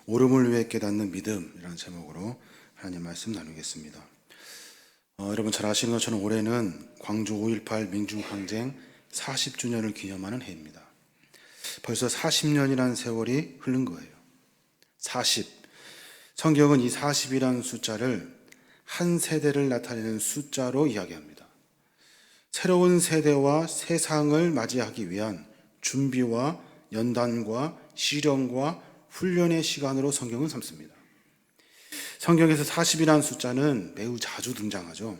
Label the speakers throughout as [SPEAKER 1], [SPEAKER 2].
[SPEAKER 1] 오름을 위해 깨닫는 믿음이라는 제목으로 하나님 말씀 나누겠습니다. 여러분 잘 아시는 것처럼 올해는 광주 5.18 민중항쟁 40주년을 기념하는 해입니다. 벌써 40년이라는 세월이 흐른 거예요. 40. 성경은 이 40이라는 숫자를 한 세대를 나타내는 숫자로 이야기합니다. 새로운 세대와 세상을 맞이하기 위한 준비와 연단과 실현과 훈련의 시간으로 성경은 삼습니다. 성경에서 40이라는 숫자는 매우 자주 등장하죠.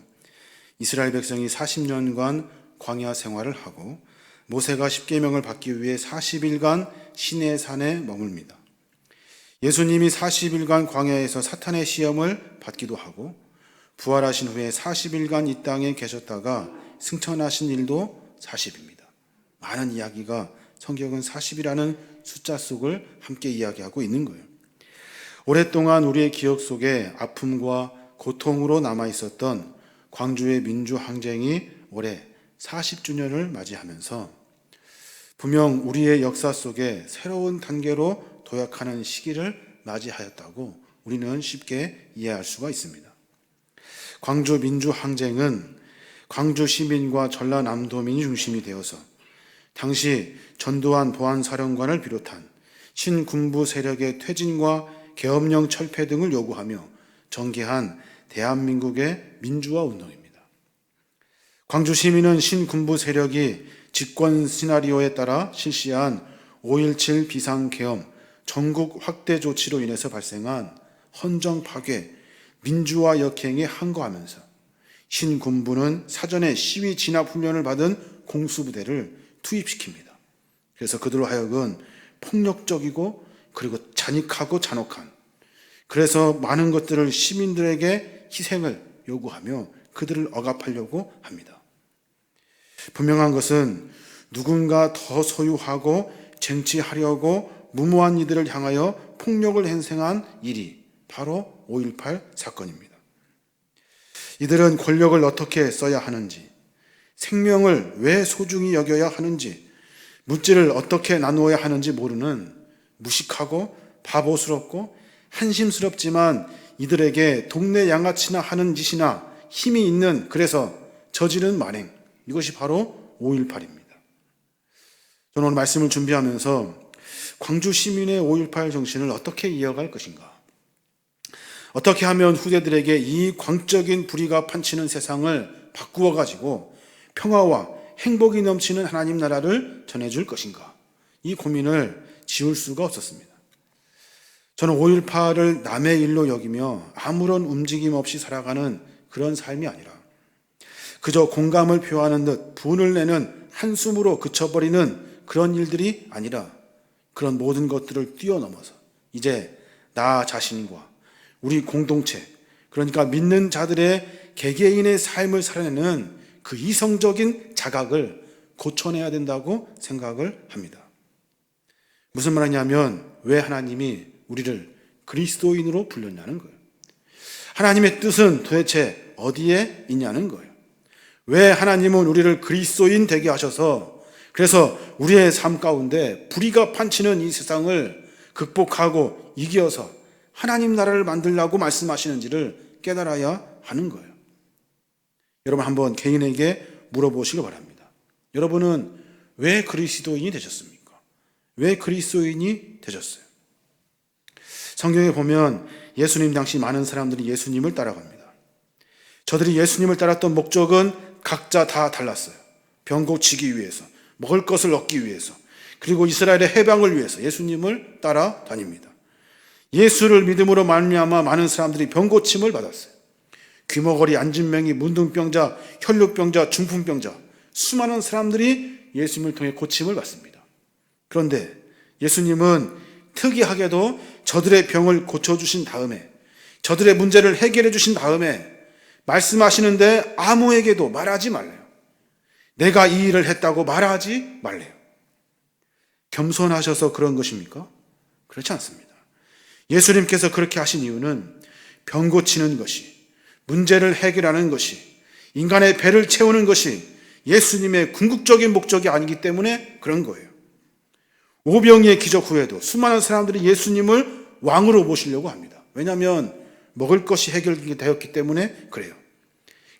[SPEAKER 1] 이스라엘 백성이 40년간 광야 생활을 하고 모세가 십계명을 받기 위해 40일간 시내산에 머뭅니다. 예수님이 40일간 광야에서 사탄의 시험을 받기도 하고 부활하신 후에 40일간 이 땅에 계셨다가 승천하신 일도 40입니다. 많은 이야기가 성경은 40이라는 숫자 속을 함께 이야기하고 있는 거예요. 오랫동안 우리의 기억 속에 아픔과 고통으로 남아있었던 광주의 민주항쟁이 올해 40주년을 맞이하면서 분명 우리의 역사 속에 새로운 단계로 도약하는 시기를 맞이하였다고 우리는 쉽게 이해할 수가 있습니다. 광주 민주항쟁은 광주 시민과 전라남도민이 중심이 되어서 당시 전두환 보안사령관을 비롯한 신군부 세력의 퇴진과 계엄령 철폐 등을 요구하며 전개한 대한민국의 민주화 운동입니다. 광주 시민은 신군부 세력이 집권 시나리오에 따라 실시한 5.17 비상계엄 전국 확대 조치로 인해서 발생한 헌정 파괴, 민주화 역행에 항거하면서 신군부는 사전에 시위 진압 훈련을 받은 공수부대를 투입시킵니다. 그래서 그들로 하여금 폭력적이고 그리고 잔익하고 잔혹한, 그래서 많은 것들을 시민들에게 희생을 요구하며 그들을 억압하려고 합니다. 분명한 것은 누군가 더 소유하고 쟁취하려고 무모한 이들을 향하여 폭력을 행생한 일이 바로 5.18 사건입니다. 이들은 권력을 어떻게 써야 하는지, 생명을 왜 소중히 여겨야 하는지, 물질을 어떻게 나누어야 하는지 모르는 무식하고 바보스럽고 한심스럽지만 이들에게 동네 양아치나 하는 짓이나 힘이 있는, 그래서 저지른 만행, 이것이 바로 5.18입니다. 저는 오늘 말씀을 준비하면서 광주 시민의 5.18 정신을 어떻게 이어갈 것인가, 어떻게 하면 후대들에게 이 광적인 불의가 판치는 세상을 바꾸어 가지고 평화와 행복이 넘치는 하나님 나라를 전해줄 것인가, 이 고민을 지울 수가 없었습니다. 저는 5.18을 남의 일로 여기며 아무런 움직임 없이 살아가는 그런 삶이 아니라 그저 공감을 표하는 듯 분을 내는 한숨으로 그쳐버리는 그런 일들이 아니라 그런 모든 것들을 뛰어넘어서 이제 나 자신과 우리 공동체, 그러니까 믿는 자들의 개개인의 삶을 살아내는 그 이성적인 자각을 고쳐내야 된다고 생각을 합니다. 무슨 말이냐면 왜 하나님이 우리를 그리스도인으로 불렀냐는 거예요. 하나님의 뜻은 도대체 어디에 있냐는 거예요. 왜 하나님은 우리를 그리스도인 되게 하셔서 그래서 우리의 삶 가운데 불의가 판치는 이 세상을 극복하고 이겨서 하나님 나라를 만들라고 말씀하시는지를 깨달아야 하는 거예요. 여러분 한번 개인에게 물어보시기 바랍니다. 여러분은 왜 그리스도인이 되셨습니까? 왜 그리스도인이 되셨어요? 성경에 보면 예수님 당시 많은 사람들이 예수님을 따라갑니다. 저들이 예수님을 따랐던 목적은 각자 다 달랐어요. 병 고치기 위해서, 먹을 것을 얻기 위해서, 그리고 이스라엘의 해방을 위해서 예수님을 따라다닙니다. 예수를 믿음으로 말미암아 많은 사람들이 병 고침을 받았어요. 귀머거리, 안진뱅이, 문둥병자, 혈루병자, 중풍병자, 수많은 사람들이 예수님을 통해 고침을 받습니다. 그런데 예수님은 특이하게도 저들의 병을 고쳐주신 다음에, 저들의 문제를 해결해 주신 다음에 말씀하시는데 아무에게도 말하지 말래요. 내가 이 일을 했다고 말하지 말래요. 겸손하셔서 그런 것입니까? 그렇지 않습니다. 예수님께서 그렇게 하신 이유는 병 고치는 것이, 문제를 해결하는 것이, 인간의 배를 채우는 것이 예수님의 궁극적인 목적이 아니기 때문에 그런 거예요. 오병이의 기적 후에도 수많은 사람들이 예수님을 왕으로 모시려고 합니다. 왜냐하면 먹을 것이 해결되었기 때문에 그래요.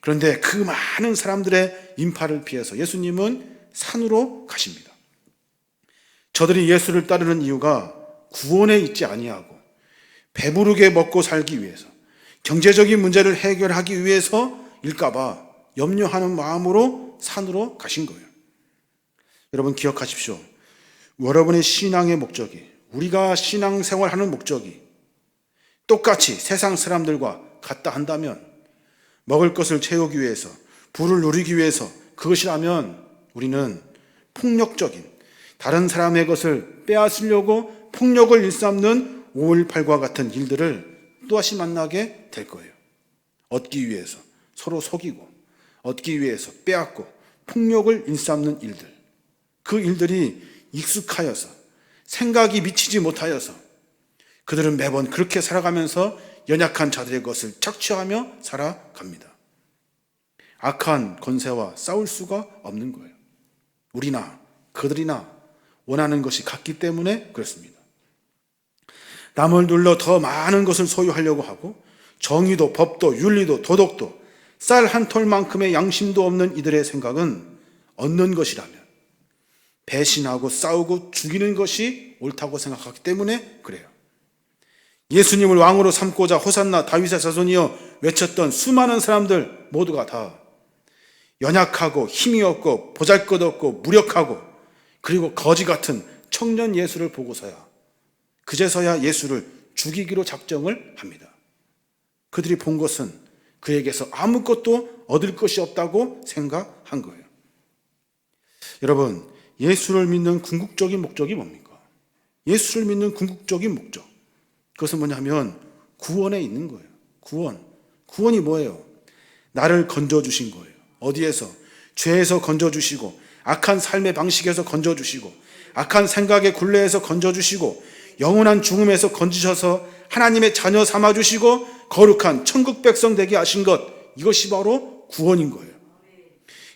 [SPEAKER 1] 그런데 그 많은 사람들의 인파를 피해서 예수님은 산으로 가십니다. 저들이 예수를 따르는 이유가 구원에 있지 아니하고 배부르게 먹고 살기 위해서, 경제적인 문제를 해결하기 위해서일까봐 염려하는 마음으로 산으로 가신 거예요. 여러분 기억하십시오. 여러분의 신앙의 목적이, 우리가 신앙생활하는 목적이 똑같이 세상 사람들과 같다 한다면, 먹을 것을 채우기 위해서, 부를 누리기 위해서 그것이라면 우리는 폭력적인, 다른 사람의 것을 빼앗으려고 폭력을 일삼는 5.18과 같은 일들을 또다시 만나게 될 거예요. 얻기 위해서 서로 속이고, 얻기 위해서 빼앗고 폭력을 일삼는 일들, 그 일들이 익숙하여서, 생각이 미치지 못하여서 그들은 매번 그렇게 살아가면서 연약한 자들의 것을 착취하며 살아갑니다. 악한 권세와 싸울 수가 없는 거예요. 우리나 그들이나 원하는 것이 같기 때문에 그렇습니다. 남을 눌러 더 많은 것을 소유하려고 하고, 정의도 법도 윤리도 도덕도 쌀 한 톨만큼의 양심도 없는 이들의 생각은 얻는 것이라면 배신하고 싸우고 죽이는 것이 옳다고 생각하기 때문에 그래요. 예수님을 왕으로 삼고자 호산나 다윗의 자손이여 외쳤던 수많은 사람들 모두가 다 연약하고 힘이 없고 보잘것없고 무력하고 그리고 거지 같은 청년 예수를 보고서야, 그제서야 예수를 죽이기로 작정을 합니다. 그들이 본 것은 그에게서 아무것도 얻을 것이 없다고 생각한 거예요. 여러분, 예수를 믿는 궁극적인 목적이 뭡니까? 예수를 믿는 궁극적인 목적, 그것은 뭐냐면 구원에 있는 거예요. 구원이 뭐예요? 나를 건져주신 거예요. 어디에서? 죄에서 건져주시고, 악한 삶의 방식에서 건져주시고, 악한 생각의 굴레에서 건져주시고, 영원한 죽음에서 건지셔서 하나님의 자녀 삼아주시고 거룩한 천국 백성 되게 하신 것, 이것이 바로 구원인 거예요.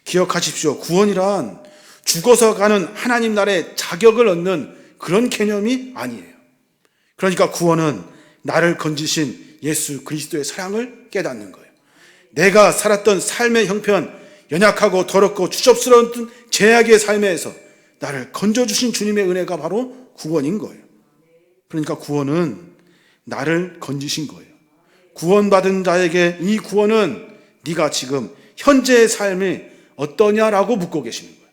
[SPEAKER 1] 기억하십시오. 구원이란 죽어서 가는 하나님 나라의 자격을 얻는 그런 개념이 아니에요. 그러니까 구원은 나를 건지신 예수 그리스도의 사랑을 깨닫는 거예요. 내가 살았던 삶의 형편, 연약하고 더럽고 추접스러운 죄악의 삶에서 나를 건져주신 주님의 은혜가 바로 구원인 거예요. 그러니까 구원은 나를 건지신 거예요. 구원받은 자에게 이 구원은 네가 지금 현재의 삶이 어떠냐라고 묻고 계시는 거예요.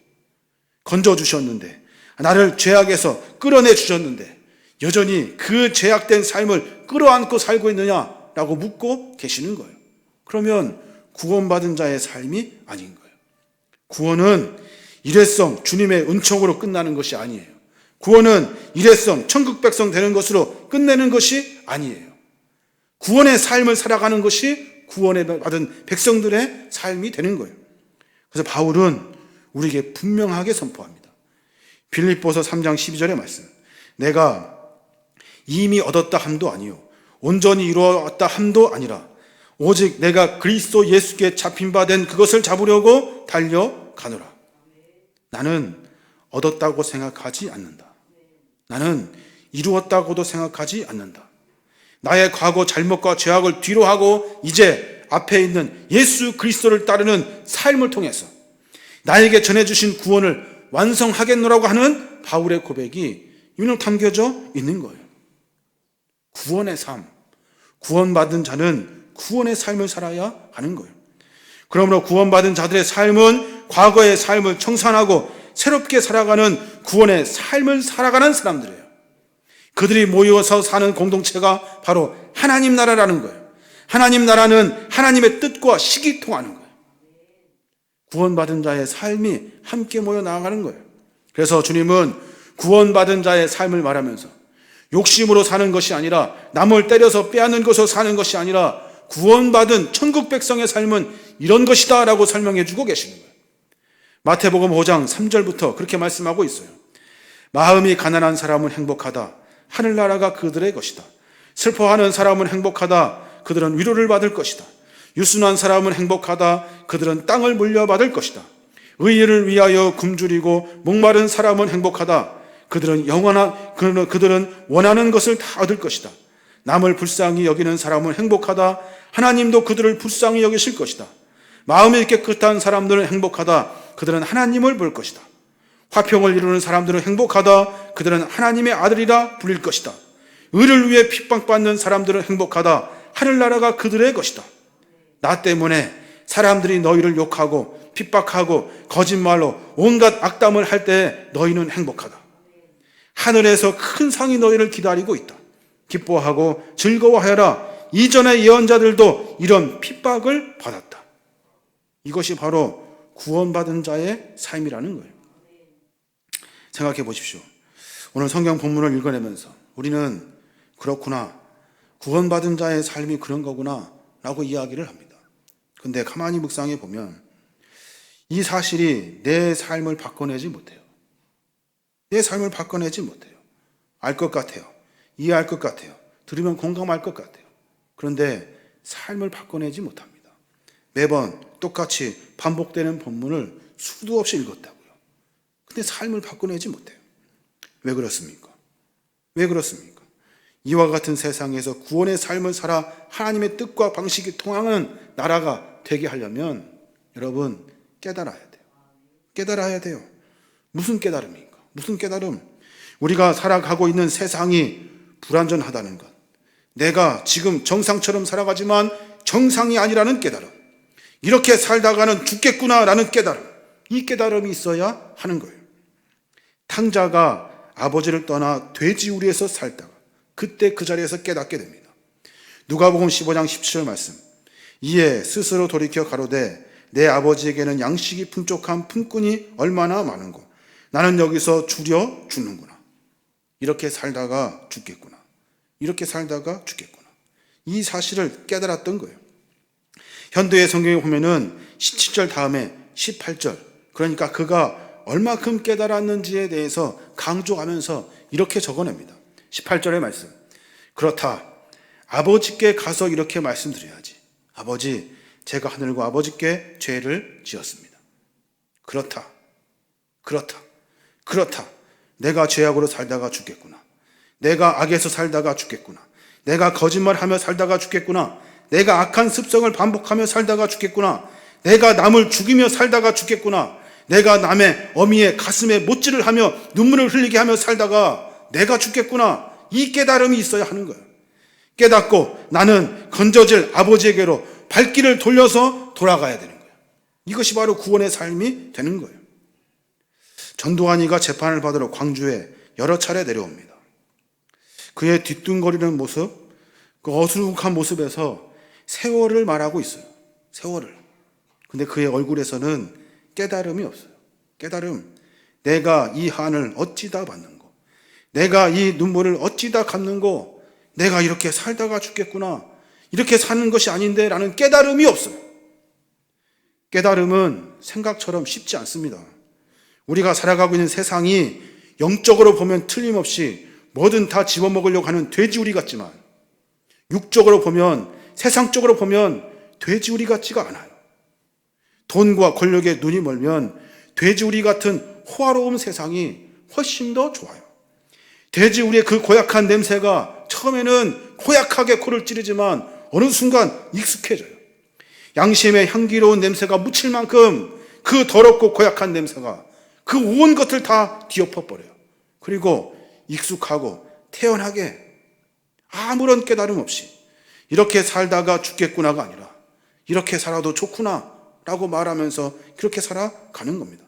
[SPEAKER 1] 건져주셨는데, 나를 죄악에서 끌어내 주셨는데 여전히 그 죄악된 삶을 끌어안고 살고 있느냐라고 묻고 계시는 거예요. 그러면 구원받은 자의 삶이 아닌 거예요. 구원은 일회성 주님의 은총으로 끝나는 것이 아니에요. 구원은 일회성 천국 백성 되는 것으로 끝내는 것이 아니에요. 구원의 삶을 살아가는 것이 구원을 받은 백성들의 삶이 되는 거예요. 그래서 바울은 우리에게 분명하게 선포합니다. 빌립보서 3장 12절의 말씀, 내가 이미 얻었다 함도 아니요 온전히 이루었다 함도 아니라 오직 내가 그리스도 예수께 잡힌 바 된 그것을 잡으려고 달려가노라. 나는 얻었다고 생각하지 않는다. 나는 이루었다고도 생각하지 않는다. 나의 과거 잘못과 죄악을 뒤로하고 이제 앞에 있는 예수 그리스도를 따르는 삶을 통해서 나에게 전해주신 구원을 완성하겠노라고 하는 바울의 고백이 이미 담겨져 있는 거예요. 구원의 삶, 구원받은 자는 구원의 삶을 살아야 하는 거예요. 그러므로 구원받은 자들의 삶은 과거의 삶을 청산하고 새롭게 살아가는 구원의 삶을 살아가는 사람들이에요. 그들이 모여서 사는 공동체가 바로 하나님 나라라는 거예요. 하나님 나라는 하나님의 뜻과 식이 통하는 거예요. 구원받은 자의 삶이 함께 모여 나아가는 거예요. 그래서 주님은 구원받은 자의 삶을 말하면서 욕심으로 사는 것이 아니라, 남을 때려서 빼앗는 것으로 사는 것이 아니라 구원받은 천국 백성의 삶은 이런 것이다 라고 설명해 주고 계시는 거예요. 마태복음 5장 3절부터 그렇게 말씀하고 있어요. 마음이 가난한 사람은 행복하다. 하늘나라가 그들의 것이다. 슬퍼하는 사람은 행복하다. 그들은 위로를 받을 것이다. 유순한 사람은 행복하다. 그들은 땅을 물려받을 것이다. 의인을 위하여 굶주리고 목마른 사람은 행복하다. 그들은 원하는 것을 다 얻을 것이다. 남을 불쌍히 여기는 사람은 행복하다. 하나님도 그들을 불쌍히 여기실 것이다. 마음이 깨끗한 사람들은 행복하다. 그들은 하나님을 볼 것이다. 화평을 이루는 사람들은 행복하다. 그들은 하나님의 아들이라 불릴 것이다. 의를 위해 핍박받는 사람들은 행복하다. 하늘나라가 그들의 것이다. 나 때문에 사람들이 너희를 욕하고 핍박하고 거짓말로 온갖 악담을 할 때 너희는 행복하다. 하늘에서 큰 상이 너희를 기다리고 있다. 기뻐하고 즐거워하여라. 이전의 예언자들도 이런 핍박을 받았다. 이것이 바로 구원받은 자의 삶이라는 거예요. 생각해 보십시오. 오늘 성경 본문을 읽어내면서 우리는 그렇구나, 구원받은 자의 삶이 그런 거구나 라고 이야기를 합니다. 근데 가만히 묵상해 보면 이 사실이 내 삶을 바꿔내지 못해요. 내 삶을 바꿔내지 못해요. 알 것 같아요. 이해할 것 같아요. 들으면 공감할 것 같아요. 그런데 삶을 바꿔내지 못합니다. 매번 똑같이 반복되는 본문을 수도 없이 읽었다고요. 근데 삶을 바꿔내지 못해요. 왜 그렇습니까? 왜 그렇습니까? 이와 같은 세상에서 구원의 삶을 살아 하나님의 뜻과 방식이 통하는 나라가 되게 하려면 여러분 깨달아야 돼요. 깨달아야 돼요. 무슨 깨달음입니까? 무슨 깨달음? 우리가 살아가고 있는 세상이 불완전하다는 것, 내가 지금 정상처럼 살아가지만 정상이 아니라는 깨달음, 이렇게 살다가는 죽겠구나라는 깨달음, 이 깨달음이 있어야 하는 거예요. 탕자가 아버지를 떠나 돼지우리에서 살다가 그때 그 자리에서 깨닫게 됩니다. 누가복음 15장 17절 말씀, 이에 스스로 돌이켜 가로되 내 아버지에게는 양식이 풍족한 품꾼이 얼마나 많은고 나는 여기서 줄여 죽는구나. 이렇게 살다가 죽겠구나. 이렇게 살다가 죽겠구나. 이 사실을 깨달았던 거예요. 현대의 성경에 보면은 17절 다음에 18절, 그러니까 그가 얼마큼 깨달았는지에 대해서 강조하면서 이렇게 적어냅니다. 18절의 말씀, 그렇다. 아버지께 가서 이렇게 말씀드려야지. 아버지, 제가 하늘과 아버지께 죄를 지었습니다. 그렇다. 내가 죄악으로 살다가 죽겠구나. 내가 악에서 살다가 죽겠구나. 내가 거짓말하며 살다가 죽겠구나. 내가 악한 습성을 반복하며 살다가 죽겠구나. 내가 남을 죽이며 살다가 죽겠구나. 내가 남의 어미의 가슴에 못질을 하며 눈물을 흘리게 하며 살다가 내가 죽겠구나. 이 깨달음이 있어야 하는 거예요. 깨닫고 나는 건져질 아버지에게로 발길을 돌려서 돌아가야 되는 거예요. 이것이 바로 구원의 삶이 되는 거예요. 전두환이가 재판을 받으러 광주에 여러 차례 내려옵니다. 그의 뒤뚱거리는 모습, 그 어수룩한 모습에서 세월을 말하고 있어요. 세월을. 근데 그의 얼굴에서는 깨달음이 없어요. 깨달음. 내가 이 한을 어찌다 받는고, 내가 이 눈물을 어찌다 갚는고, 내가 이렇게 살다가 죽겠구나, 이렇게 사는 것이 아닌데 라는 깨달음이 없어요. 깨달음은 생각처럼 쉽지 않습니다. 우리가 살아가고 있는 세상이 영적으로 보면 틀림없이 뭐든 다 집어먹으려고 하는 돼지우리 같지만 육적으로 보면, 세상적으로 보면 돼지우리 같지가 않아요. 돈과 권력에 눈이 멀면 돼지우리 같은 호화로운 세상이 훨씬 더 좋아요. 돼지우리의 그 고약한 냄새가 처음에는 고약하게 코를 찌르지만 어느 순간 익숙해져요. 양심의 향기로운 냄새가 묻힐 만큼 그 더럽고 고약한 냄새가 그 온 것을 다 뒤엎어버려요. 그리고 익숙하고 태연하게 아무런 깨달음 없이 이렇게 살다가 죽겠구나가 아니라 이렇게 살아도 좋구나 라고 말하면서 그렇게 살아가는 겁니다.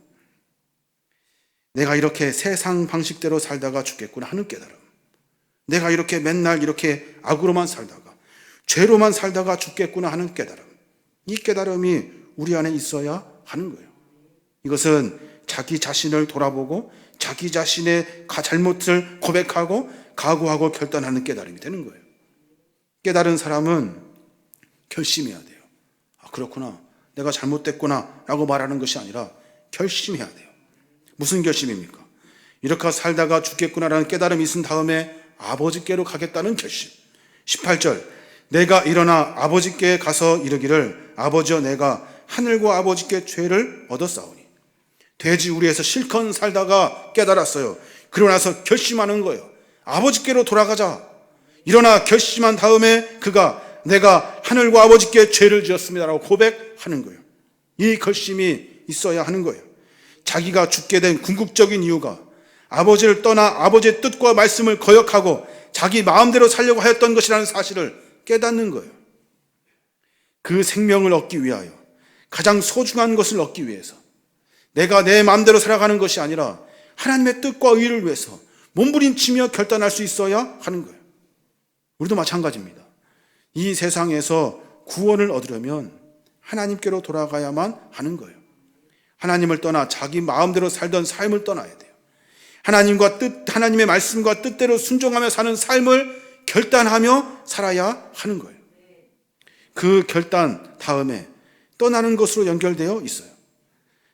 [SPEAKER 1] 내가 이렇게 세상 방식대로 살다가 죽겠구나 하는 깨달음, 내가 이렇게 맨날 이렇게 악으로만 살다가 죄로만 살다가 죽겠구나 하는 깨달음, 이 깨달음이 우리 안에 있어야 하는 거예요. 이것은 자기 자신을 돌아보고 자기 자신의 잘못을 고백하고 각오하고 결단하는 깨달음이 되는 거예요. 깨달은 사람은 결심해야 돼요. 그렇구나, 내가 잘못됐구나 라고 말하는 것이 아니라 결심해야 돼요. 무슨 결심입니까? 이렇게 살다가 죽겠구나라는 깨달음이 있은 다음에 아버지께로 가겠다는 결심. 18절, 내가 일어나 아버지께 가서 이르기를 아버지여 내가 하늘과 아버지께 죄를 얻었사오니. 돼지우리에서 실컷 살다가 깨달았어요. 그러고 나서 결심하는 거예요. 아버지께로 돌아가자. 일어나 결심한 다음에 그가 내가 하늘과 아버지께 죄를 지었습니다라고 고백하는 거예요. 이 결심이 있어야 하는 거예요. 자기가 죽게 된 궁극적인 이유가 아버지를 떠나 아버지의 뜻과 말씀을 거역하고 자기 마음대로 살려고 하였던 것이라는 사실을 깨닫는 거예요. 그 생명을 얻기 위하여, 가장 소중한 것을 얻기 위해서, 내가 내 마음대로 살아가는 것이 아니라 하나님의 뜻과 의를 위해서 몸부림치며 결단할 수 있어야 하는 거예요. 우리도 마찬가지입니다. 이 세상에서 구원을 얻으려면 하나님께로 돌아가야만 하는 거예요. 하나님을 떠나 자기 마음대로 살던 삶을 떠나야 돼요. 하나님의 말씀과 뜻대로 순종하며 사는 삶을 결단하며 살아야 하는 거예요. 그 결단 다음에 떠나는 것으로 연결되어 있어요.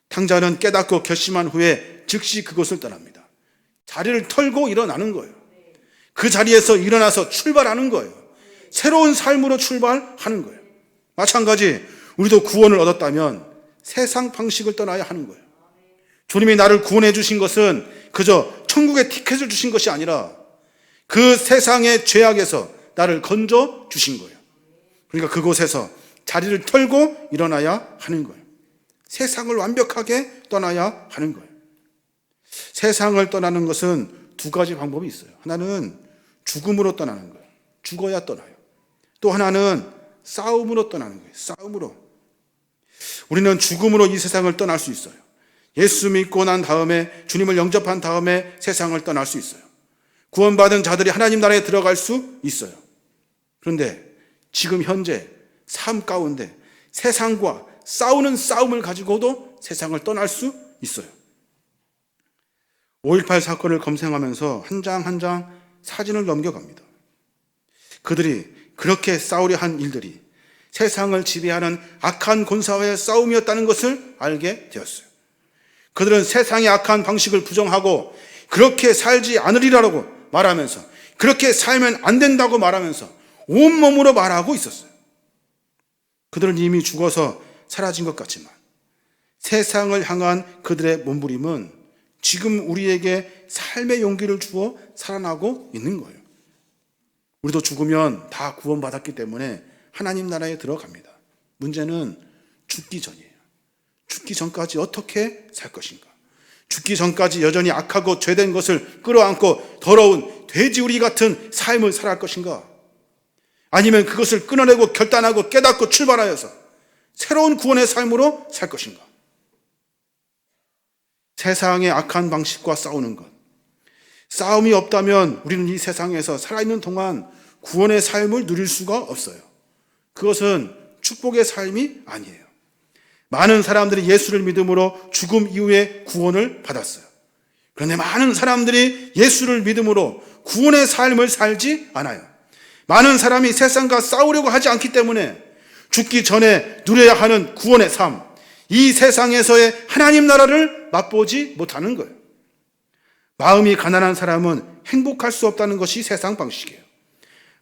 [SPEAKER 1] 탕자는 깨닫고 결심한 후에 즉시 그곳을 떠납니다. 자리를 털고 일어나는 거예요. 그 자리에서 일어나서 출발하는 거예요. 새로운 삶으로 출발하는 거예요. 마찬가지 우리도 구원을 얻었다면 세상 방식을 떠나야 하는 거예요. 주님이 나를 구원해 주신 것은 그저 천국의 티켓을 주신 것이 아니라 그 세상의 죄악에서 나를 건져 주신 거예요. 그러니까 그곳에서 자리를 털고 일어나야 하는 거예요. 세상을 완벽하게 떠나야 하는 거예요. 세상을 떠나는 것은 두 가지 방법이 있어요. 하나는 죽음으로 떠나는 거예요. 죽어야 떠나요. 또 하나는 싸움으로 떠나는 거예요. 싸움으로. 우리는 죽음으로 이 세상을 떠날 수 있어요. 예수 믿고 난 다음에, 주님을 영접한 다음에 세상을 떠날 수 있어요. 구원받은 자들이 하나님 나라에 들어갈 수 있어요. 그런데 지금 현재 삶 가운데 세상과 싸우는 싸움을 가지고도 세상을 떠날 수 있어요. 5.18 사건을 검색하면서 한 장 한 장 사진을 넘겨갑니다. 그들이 그렇게 싸우려 한 일들이 세상을 지배하는 악한 군사와의 싸움이었다는 것을 알게 되었어요. 그들은 세상의 악한 방식을 부정하고 그렇게 살지 않으리라고 말하면서, 그렇게 살면 안 된다고 말하면서 온몸으로 말하고 있었어요. 그들은 이미 죽어서 사라진 것 같지만 세상을 향한 그들의 몸부림은 지금 우리에게 삶의 용기를 주어 살아나고 있는 거예요. 우리도 죽으면 다 구원받았기 때문에 하나님 나라에 들어갑니다. 문제는 죽기 전이에요. 죽기 전까지 어떻게 살 것인가? 죽기 전까지 여전히 악하고 죄된 것을 끌어안고 더러운 돼지우리 같은 삶을 살아갈 것인가? 아니면 그것을 끊어내고 결단하고 깨닫고 출발하여서 새로운 구원의 삶으로 살 것인가? 세상의 악한 방식과 싸우는 것. 싸움이 없다면 우리는 이 세상에서 살아있는 동안 구원의 삶을 누릴 수가 없어요. 그것은 축복의 삶이 아니에요. 많은 사람들이 예수를 믿음으로 죽음 이후에 구원을 받았어요. 그런데 많은 사람들이 예수를 믿음으로 구원의 삶을 살지 않아요. 많은 사람이 세상과 싸우려고 하지 않기 때문에 죽기 전에 누려야 하는 구원의 삶, 이 세상에서의 하나님 나라를 맛보지 못하는 거예요. 마음이 가난한 사람은 행복할 수 없다는 것이 세상 방식이에요.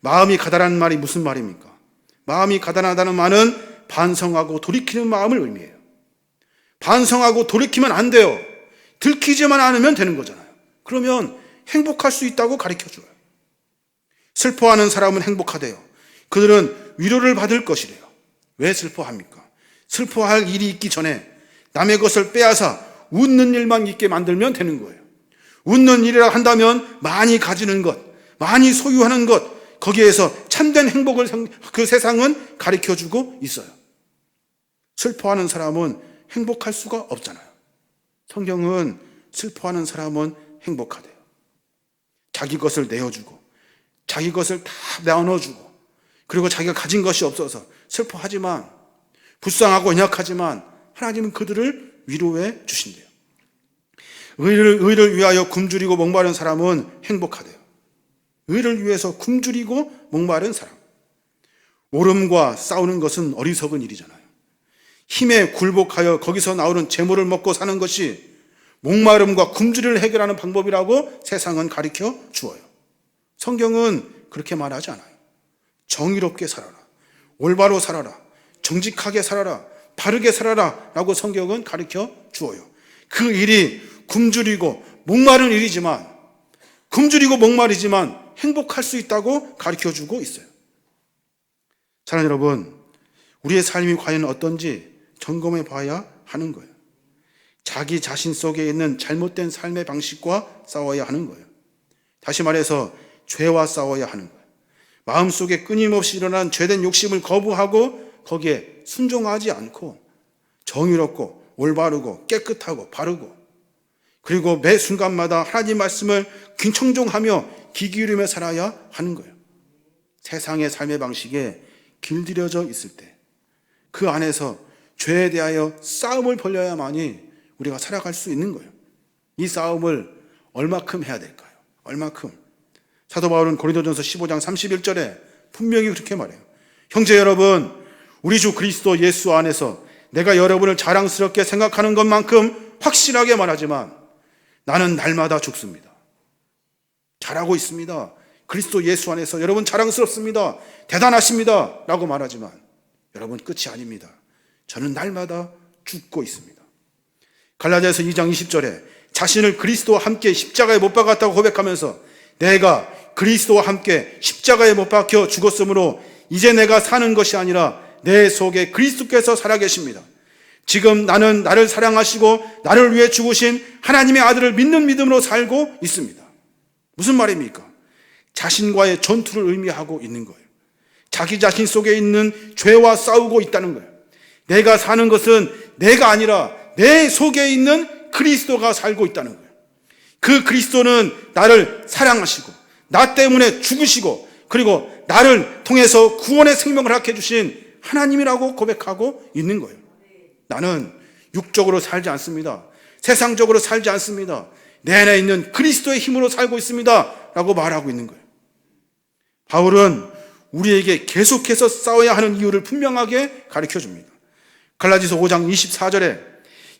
[SPEAKER 1] 마음이 가난한 말이 무슨 말입니까? 마음이 가난하다는 말은 반성하고 돌이키는 마음을 의미해요. 반성하고 돌이키면 안 돼요. 들키지만 않으면 되는 거잖아요. 그러면 행복할 수 있다고 가르쳐줘요. 슬퍼하는 사람은 행복하대요. 그들은 위로를 받을 것이래요. 왜 슬퍼합니까? 슬퍼할 일이 있기 전에 남의 것을 빼앗아 웃는 일만 있게 만들면 되는 거예요. 웃는 일이라 한다면 많이 가지는 것, 많이 소유하는 것, 거기에서 참된 행복을 그 세상은 가르쳐주고 있어요. 슬퍼하는 사람은 행복할 수가 없잖아요. 성경은 슬퍼하는 사람은 행복하대요. 자기 것을 내어주고 자기 것을 다 나눠주고 그리고 자기가 가진 것이 없어서 슬퍼하지만 불쌍하고 연약하지만 하나님은 그들을 위로해 주신대요. 의를 위하여 굶주리고 목마른 사람은 행복하대요. 의를 위해서 굶주리고 목마른 사람. 오름과 싸우는 것은 어리석은 일이잖아요. 힘에 굴복하여 거기서 나오는 재물을 먹고 사는 것이 목마름과 굶주리를 해결하는 방법이라고 세상은 가르쳐 주어요. 성경은 그렇게 말하지 않아요. 정의롭게 살아라, 올바로 살아라, 정직하게 살아라, 바르게 살아라 라고 성경은 가르쳐 주어요. 그 일이 굶주리고 목마른 일이지만 굶주리고 목마르지만 행복할 수 있다고 가르쳐주고 있어요. 사랑하는 여러분, 우리의 삶이 과연 어떤지 점검해 봐야 하는 거예요. 자기 자신 속에 있는 잘못된 삶의 방식과 싸워야 하는 거예요. 다시 말해서 죄와 싸워야 하는 거예요. 마음속에 끊임없이 일어난 죄된 욕심을 거부하고 거기에 순종하지 않고 정의롭고 올바르고 깨끗하고 바르고 그리고 매 순간마다 하나님 말씀을 청종하며 귀 기울이며 살아야 하는 거예요. 세상의 삶의 방식에 길들여져 있을 때 그 안에서 죄에 대하여 싸움을 벌여야만이 우리가 살아갈 수 있는 거예요. 이 싸움을 얼마큼 해야 될까요? 얼마큼? 사도 바울은 고린도전서 15장 31절에 분명히 그렇게 말해요. 형제 여러분, 우리 주 그리스도 예수 안에서 내가 여러분을 자랑스럽게 생각하는 것만큼 확실하게 말하지만 나는 날마다 죽습니다. 잘하고 있습니다. 그리스도 예수 안에서 여러분 자랑스럽습니다. 대단하십니다. 라고 말하지만 여러분 끝이 아닙니다. 저는 날마다 죽고 있습니다. 갈라디아서 2장 20절에 자신을 그리스도와 함께 십자가에 못 박았다고 고백하면서 내가 그리스도와 함께 십자가에 못 박혀 죽었으므로 이제 내가 사는 것이 아니라 내 속에 그리스도께서 살아계십니다. 지금 나는 나를 사랑하시고 나를 위해 죽으신 하나님의 아들을 믿는 믿음으로 살고 있습니다. 무슨 말입니까? 자신과의 전투를 의미하고 있는 거예요. 자기 자신 속에 있는 죄와 싸우고 있다는 거예요. 내가 사는 것은 내가 아니라 내 속에 있는 그리스도가 살고 있다는 거예요. 그 그리스도는 나를 사랑하시고 나 때문에 죽으시고 그리고 나를 통해서 구원의 생명을 갖게 해주신 하나님이라고 고백하고 있는 거예요. 나는 육적으로 살지 않습니다. 세상적으로 살지 않습니다. 내 안에 있는 그리스도의 힘으로 살고 있습니다. 라고 말하고 있는 거예요. 바울은 우리에게 계속해서 싸워야 하는 이유를 분명하게 가르쳐 줍니다. 갈라디아서 5장 24절에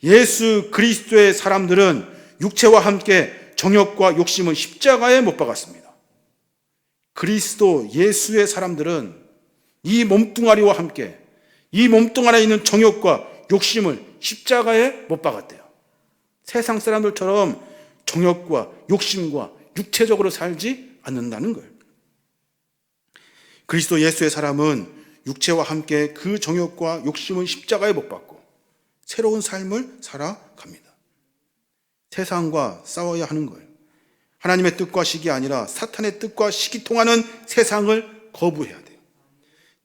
[SPEAKER 1] 예수 그리스도의 사람들은 육체와 함께 정욕과 욕심을 십자가에 못 박았습니다. 그리스도 예수의 사람들은 이 몸뚱아리와 함께 이 몸뚱 안에 있는 정욕과 욕심을 십자가에 못 박았대요. 세상 사람들처럼 정욕과 욕심과 육체적으로 살지 않는다는 거예요. 그리스도 예수의 사람은 육체와 함께 그 정욕과 욕심을 십자가에 못 박고 새로운 삶을 살아갑니다. 세상과 싸워야 하는 거예요. 하나님의 뜻과 식이 아니라 사탄의 뜻과 식이 통하는 세상을 거부해야 돼요.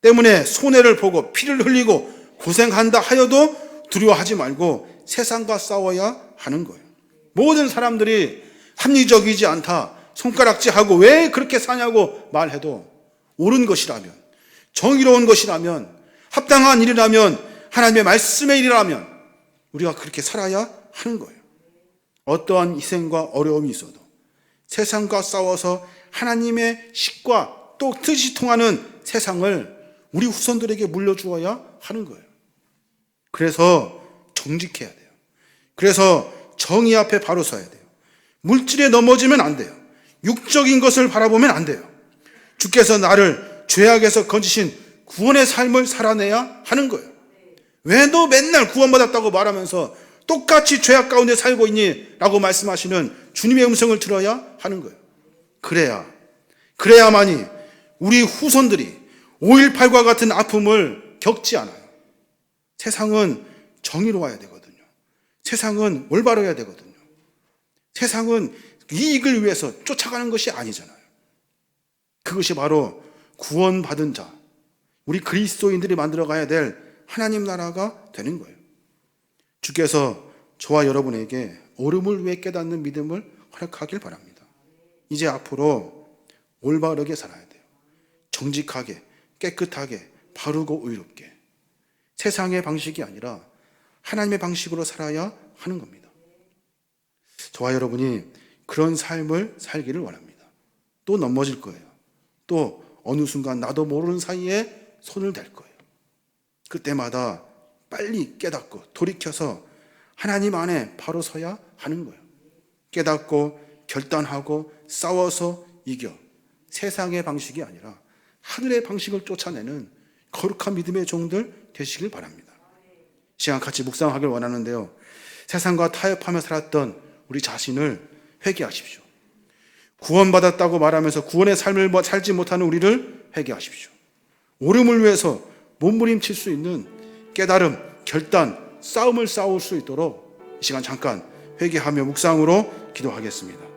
[SPEAKER 1] 때문에 손해를 보고 피를 흘리고 고생한다 하여도 두려워하지 말고 세상과 싸워야 하는 거예요. 모든 사람들이 합리적이지 않다, 손가락질하고 왜 그렇게 사냐고 말해도 옳은 것이라면, 정의로운 것이라면, 합당한 일이라면, 하나님의 말씀의 일이라면 우리가 그렇게 살아야 하는 거예요. 어떠한 희생과 어려움이 있어도 세상과 싸워서 하나님의 식과 또 뜻이 통하는 세상을 우리 후손들에게 물려주어야 하는 거예요. 그래서 정직해야 돼요. 그래서 정의 앞에 바로 서야 돼요. 물질에 넘어지면 안 돼요. 육적인 것을 바라보면 안 돼요. 주께서 나를 죄악에서 건지신 구원의 삶을 살아내야 하는 거예요. 왜 너 맨날 구원받았다고 말하면서 똑같이 죄악 가운데 살고 있니? 라고 말씀하시는 주님의 음성을 들어야 하는 거예요. 그래야만이 우리 후손들이 5.18과 같은 아픔을 겪지 않아요. 세상은 정의로워야 되거든요. 세상은 올바르어야 되거든요. 세상은 이익을 위해서 쫓아가는 것이 아니잖아요. 그것이 바로 구원받은 자, 우리 그리스도인들이 만들어가야 될 하나님 나라가 되는 거예요. 주께서 저와 여러분에게 옳음을 위해 깨닫는 믿음을 허락하길 바랍니다. 이제 앞으로 올바르게 살아야 돼요. 정직하게, 깨끗하게, 바르고 의롭게. 세상의 방식이 아니라 하나님의 방식으로 살아야 하는 겁니다. 저와 여러분이 그런 삶을 살기를 원합니다. 또 넘어질 거예요. 또 어느 순간 나도 모르는 사이에 손을 댈 거예요. 그때마다 빨리 깨닫고 돌이켜서 하나님 안에 바로 서야 하는 거예요. 깨닫고 결단하고 싸워서 이겨. 세상의 방식이 아니라 하늘의 방식을 쫓아내는 거룩한 믿음의 종들 되시길 바랍니다. 시간 같이 묵상하길 원하는데요. 세상과 타협하며 살았던 우리 자신을 회개하십시오. 구원받았다고 말하면서 구원의 삶을 살지 못하는 우리를 회개하십시오. 오름을 위해서 몸부림칠 수 있는 깨달음, 결단, 싸움을 싸울 수 있도록 이 시간 잠깐 회개하며 묵상으로 기도하겠습니다.